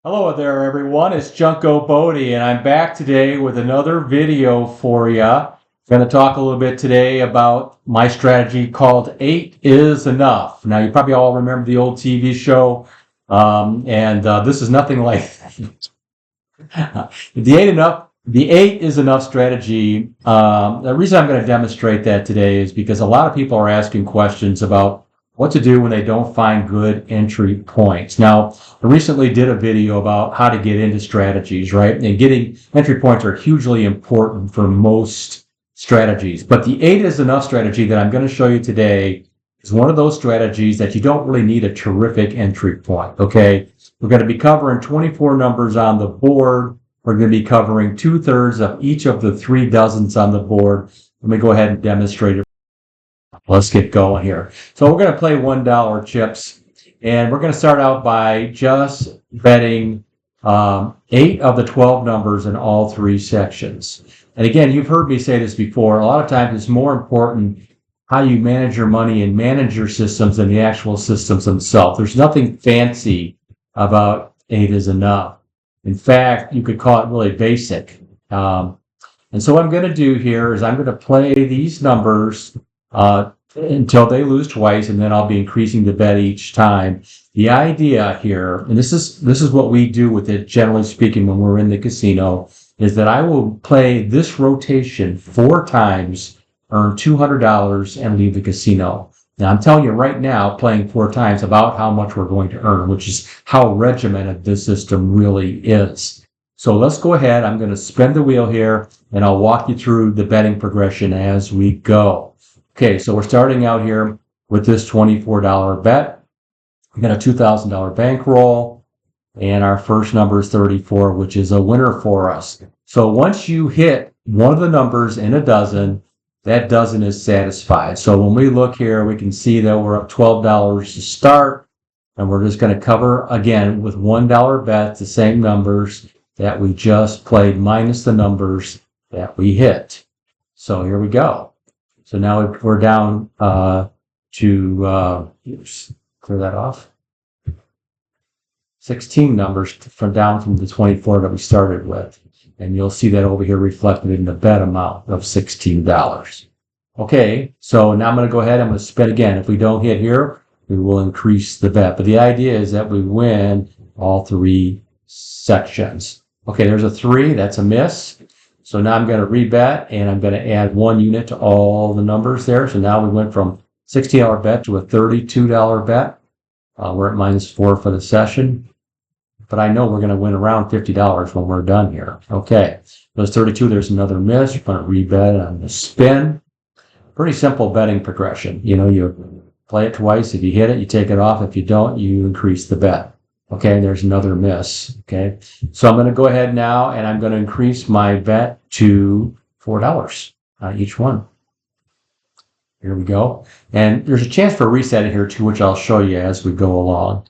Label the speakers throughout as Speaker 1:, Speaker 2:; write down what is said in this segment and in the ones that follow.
Speaker 1: Hello there, everyone. It's Junko Bodie, and I'm back today with another video for you. I'm going to talk a little bit today about my strategy called 8 is Enough. Now, you probably all remember the old TV show, and this is nothing like the 8 is Enough strategy. The reason I'm going to demonstrate that today is because a lot of people are asking questions about what to do when they don't find good entry points. Now, I recently did a video about how to get into strategies, right? And getting entry points are hugely important for most strategies. But the 8 is Enough strategy that I'm going to show you today is one of those strategies that you don't really need a terrific entry point, okay? We're going to be covering 24 numbers on the board. We're going to be covering 2/3 of each of the 3 dozens on the board. Let me go ahead and demonstrate it. Let's get going here. So we're going to play $1 chips, and we're going to start out by just betting 8 of the 12 numbers in all 3 sections. And again, you've heard me say this before. A lot of times it's more important how you manage your money and manage your systems than the actual systems themselves. There's nothing fancy about 8 is Enough. In fact, you could call it really basic. And so what I'm going to do here is I'm going to play these numbers until they lose twice, and then I'll be increasing the bet each time. The idea here, and this is what we do with it, generally speaking, when we're in the casino, is that I will play this rotation 4 times, earn $200, and leave the casino. Now, I'm telling you right now, playing 4 times about how much we're going to earn, which is how regimented this system really is. So let's go ahead. I'm going to spin the wheel here, and I'll walk you through the betting progression as we go. Okay, so we're starting out here with this $24 bet. We got a $2,000 bankroll, and our first number is 34, which is a winner for us. So once you hit one of the numbers in a dozen, that dozen is satisfied. So when we look here, we can see that we're up $12 to start, and we're just going to cover again with $1 bets, the same numbers that we just played minus the numbers that we hit. So here we go. So now we're down to, clear that off, 16 numbers down from the 24 that we started with. And you'll see that over here reflected in the bet amount of $16. Okay, so now I'm going to go ahead. I'm going to spin again. If we don't hit here, we will increase the bet. But the idea is that we win all 3 sections. Okay, there's a 3. That's a miss. So now I'm going to rebet, and I'm going to add 1 unit to all the numbers there. So now we went from $16 bet to a $32 bet. We're at -4 for the session. But I know we're going to win around $50 when we're done here. Okay, those 32, there's another miss. We're going to rebet on the spin. Pretty simple betting progression. You know, you play it twice. If you hit it, you take it off. If you don't, you increase the bet. Okay, there's another miss. Okay, so I'm going to go ahead now, and I'm going to increase my bet to $4 on each one. Here we go. And there's a chance for a reset here too, which I'll show you as we go along.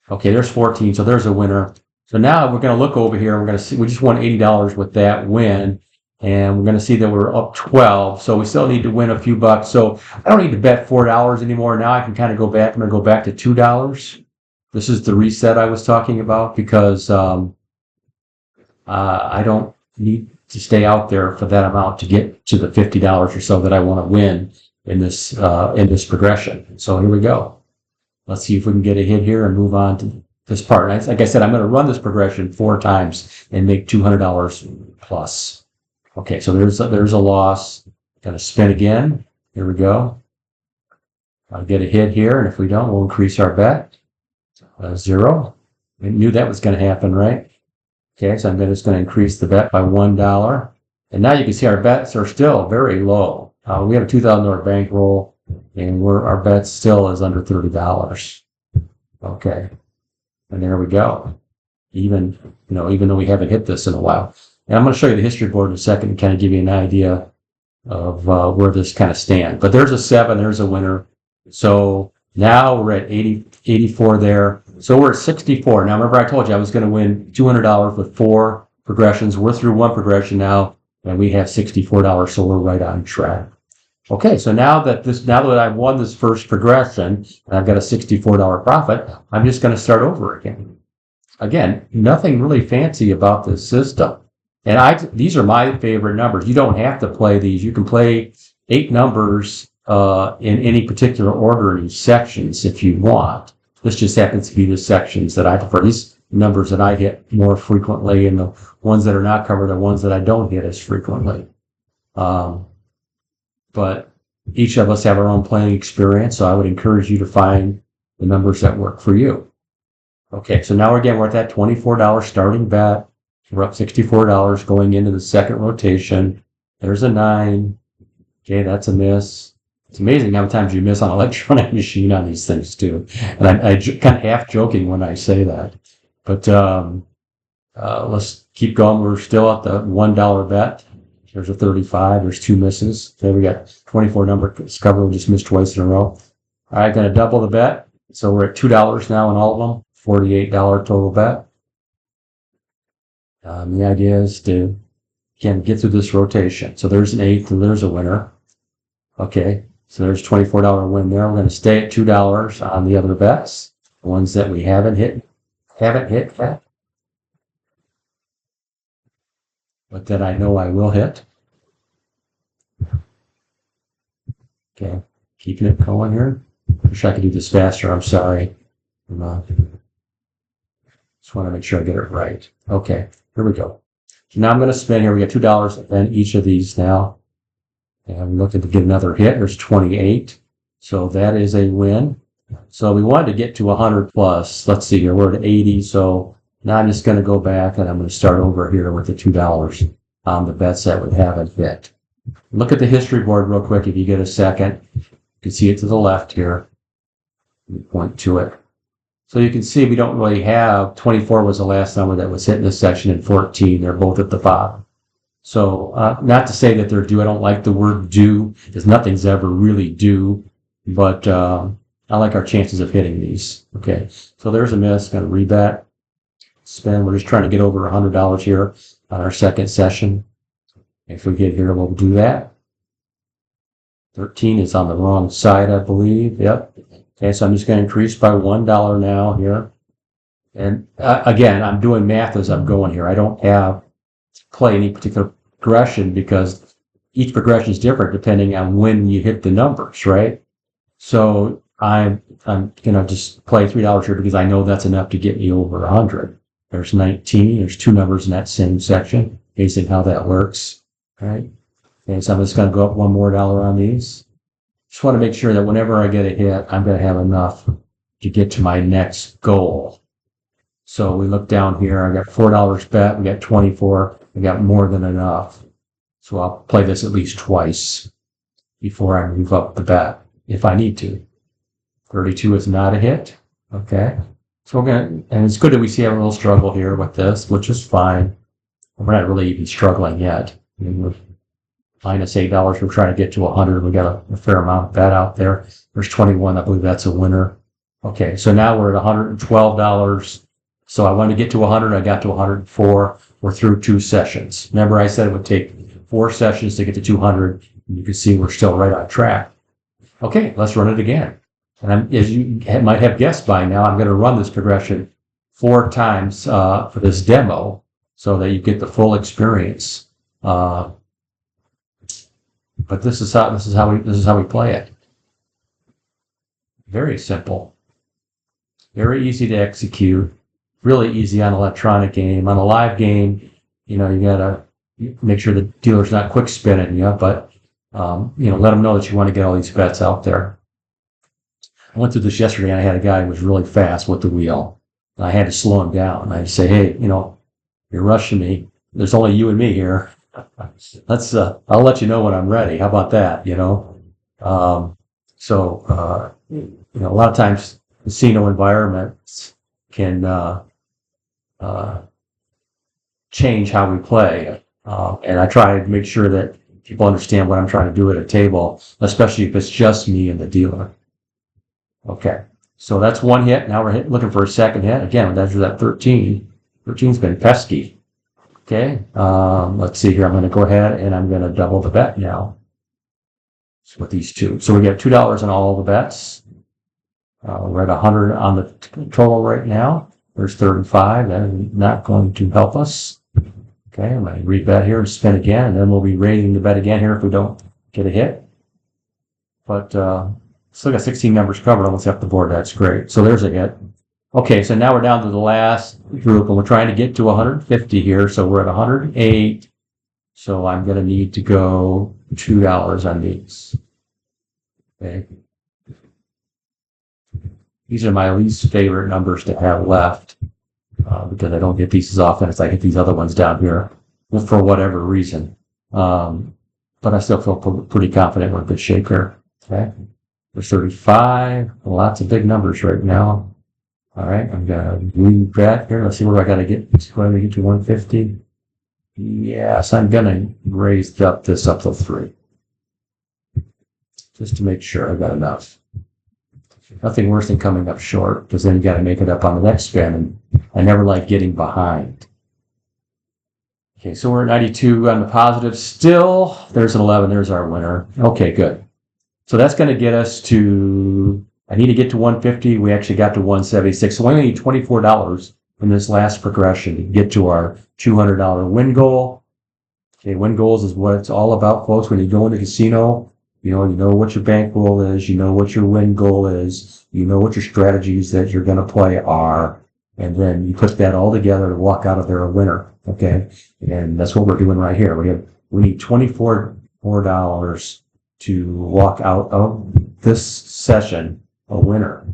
Speaker 1: Okay, there's 14, so there's a winner. So now we're going to look over here, and we're going to see, we just won $80 with that win, and we're going to see that we're up 12, so we still need to win a few bucks. So I don't need to bet $4 anymore. Now I can kind of go back. I'm going to go back to $2. This is the reset I was talking about, because I don't need to stay out there for that amount to get to the $50 or so that I want to win in this progression. So here we go. Let's see if we can get a hit here and move on to this part. Like I said, I'm going to run this progression 4 times and make $200 plus. Okay, so there's a loss. Going to spin again. Here we go. I'll get a hit here, and if we don't, we'll increase our bet. 0. I knew that was going to happen, right? Okay, so I'm just going to increase the bet by $1. And now you can see our bets are still very low. We have a $2,000 bankroll, and our bet still is under $30. Okay, and there we go. Even though we haven't hit this in a while. And I'm going to show you the history board in a second and kind of give you an idea of where this kind of stands. But there's a 7. There's a winner. So now we're at 84 there. So we're at 64. Now remember, I told you I was going to win $200 with 4 progressions. We're through 1 progression now, and we have $64. So we're right on track. Okay, so now that I've won this first progression and I've got a $64 profit, I'm just going to start over again. Again, nothing really fancy about this system. And these are my favorite numbers. You don't have to play these. You can play 8 numbers in any particular order in sections if you want. This just happens to be the sections that I prefer. These numbers that I hit more frequently, and the ones that are not covered are ones that I don't hit as frequently. But each of us have our own playing experience, so I would encourage you to find the numbers that work for you. Okay, so now again, we're at that $24 starting bet. We're up $64 going into the second rotation. There's a 9. Okay, that's a miss. It's amazing how many times you miss on an electronic machine on these things too. And I kind of half joking when I say that. But let's keep going. We're still at the $1 bet. There's a 35. There's 2 misses. Okay, we got 24 number covered. We just missed twice in a row. All right, going to double the bet. So we're at $2 now in all of them. $48 total bet. The idea is to, again, get through this rotation. So there's an 8 and there's a winner. Okay, so there's $24 win there. We're going to stay at $2 on the other bets, the ones that we haven't hit yet, but that I know I will hit. Okay, keeping it going here. Wish I could do this faster. I'm sorry. Just want to make sure I get it right. Okay, here we go. So now I'm going to spin here. We got $2 in each of these now. And I'm looking to get another hit. There's 28. So that is a win. So we wanted to get to 100 plus. Let's see here. We're at 80. So now I'm just going to go back and I'm going to start over here with the $2 on the bets that we haven't hit. Look at the history board real quick if you get a second. You can see it to the left here. Point to it. So you can see we don't really have, 24 was the last number that was hit in this section, and 14. They're both at the bottom. So not to say that they're due. I don't like the word due, because nothing's ever really due. But I like our chances of hitting these. Okay, so there's a miss. Going to rebet. Spin. We're just trying to get over $100 here on our second session. If we get here, we'll do that. 13 is on the wrong side, I believe. Yep. Okay, so I'm just going to increase by $1 now here. And again, I'm doing math as I'm going here. I don't have to play any particular progression because each progression is different depending on when you hit the numbers, right? So I'm going to just play $3 here because I know that's enough to get me over 100. There's 19. There's 2 numbers in that same section, basing how that works, right? Okay, so I'm just going to go up $1 more on these. Just want to make sure that whenever I get a hit, I'm going to have enough to get to my next goal. So we look down here. I got $4 bet. We got 24. We got more than enough. So I'll play this at least twice before I move up the bet if I need to. 32 is not a hit. Okay. So we're going to, and it's good that we see a little struggle here with this, which is fine. We're not really even struggling yet. I mean, we're minus $8. We're trying to get to 100. We got a fair amount of bet out there. There's 21. I believe that's a winner. Okay, so now we're at $112. So I wanted to get to 100. I got to 104. We're through 2 sessions. Remember, I said it would take 4 sessions to get to 200. And you can see we're still right on track. Okay, let's run it again. And as you might have guessed by now, I'm going to run this progression 4 times for this demo so that you get the full experience. But this is how we play it. Very simple, very easy to execute, really easy on an electronic game. On a live game, you gotta make sure the dealer's not quick spinning you, but let them know that you want to get all these bets out there. I went through this yesterday and I had a guy who was really fast with the wheel. And I had to slow him down. I had to say, hey, you're rushing me. There's only you and me here. I'll let you know when I'm ready. How about that? A lot of times casino environments can change how we play. And I try to make sure that people understand what I'm trying to do at a table, especially if it's just me and the dealer. Okay, so that's 1 hit. Now we're looking for a second hit. Again, that's that 13. 13's been pesky. Okay, let's see here. I'm going to go ahead and I'm going to double the bet now with these 2. So we get $2 on all the bets. We're at 100 on the total right now. There's 35. That is not going to help us. Okay, I'm going to rebet here and spin again, and then we'll be raising the bet again here if we don't get a hit. But still got 16 numbers covered almost up the board. That's great. So there's a hit. Okay, so now we're down to the last group, and we're trying to get to 150 here. So we're at 108. So I'm going to need to go $2 on these. Okay. These are my least favorite numbers to have left because I don't get these as often as I get these other ones down here for whatever reason. But I still feel pretty confident we're in good shape here. Okay. There's 35. Lots of big numbers right now. All right. I'm going to rebet here. Let's see where I got to get. Where we get to 150. Yes, I'm going to raise this up to 3. Just to make sure I've got enough. Nothing worse than coming up short, because then you got to make it up on the next spin, and I never like getting behind. Okay, so we're at 92 on the positive still. There's an 11. There's our winner. Okay, good. So that's going to get us to, I need to get to 150. We actually got to 176. So we only need $24 in this last progression to get to our $200 win goal. Okay, win goals is what it's all about, folks. When you go into the casino, you know what your bankroll is, you know what your win goal is, you know what your strategies that you're going to play are, and then you put that all together to walk out of there a winner. Okay, and that's what we're doing right here. We need $24 to walk out of this session a winner.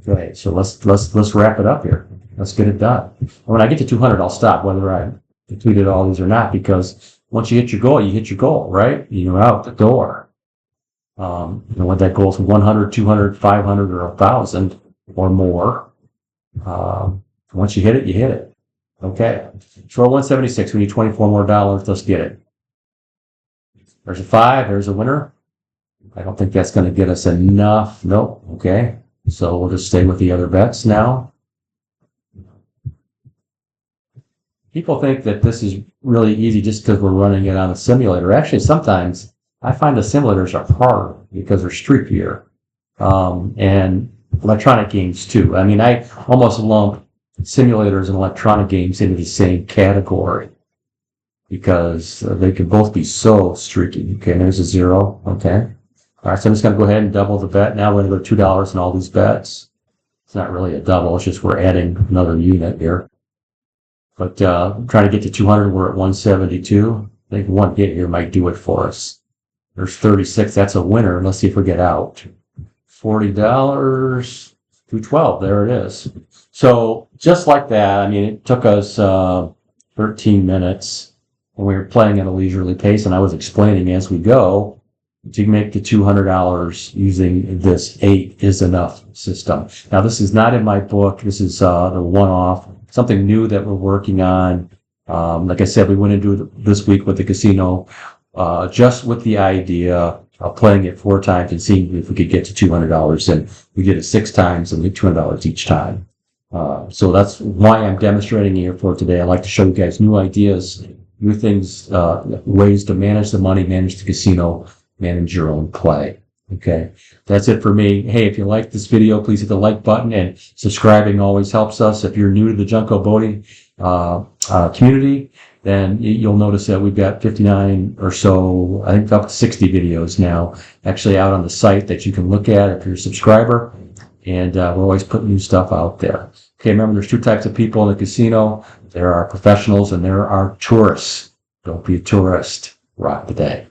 Speaker 1: Okay, so let's wrap it up here. Let's get it done. When I get to 200, I'll stop, whether I completed all these or not, because once you hit your goal, you hit your goal, right? You're out the door. What that goal is 100, 200, 500, or 1,000 or more. Once you hit it, you hit it. Okay. So we're 176. We need 24 more dollars. Let's get it. There's a 5. There's a winner. I don't think that's going to get us enough. Nope. Okay. So we'll just stay with the other bets now. People think that this is really easy just because we're running it on a simulator. Actually, sometimes I find the simulators are harder because they're streakier. And electronic games too. I mean, I almost lump simulators and electronic games into the same category because they can both be so streaky. Okay, there's a 0. Okay. All right, so I'm just going to go ahead and double the bet. Now we're going to go $2 in all these bets. It's not really a double. It's just we're adding another unit here. But trying to get to 200, we're at 172. I think one hit here might do it for us. There's 36. That's a winner. Let's see if we get out. $40, 212. There it is. So just like that, I mean, it took us 13 minutes when we were playing at a leisurely pace, and I was explaining as we go to make the $200 using this 8 is enough system. Now, this is not in my book. This is the one-off. Something new that we're working on. Like I said, we went into it this week with the casino, just with the idea of playing it 4 times and seeing if we could get to $200. And we did it 6 times and we $200 each time. So that's why I'm demonstrating here for today. I like to show you guys new ideas, new things, ways to manage the money, manage the casino, manage your own play. Okay, that's it for me. Hey, if you like this video, please hit the like button, and subscribing always helps us. If you're new to the Junko Bodie community, then you'll notice that we've got 59 or so, I think up to 60 videos now actually out on the site that you can look at if you're a subscriber, and we're always putting new stuff out there. Okay, remember there's 2 types of people in the casino. There are professionals and there are tourists. Don't be a tourist. Rock the day.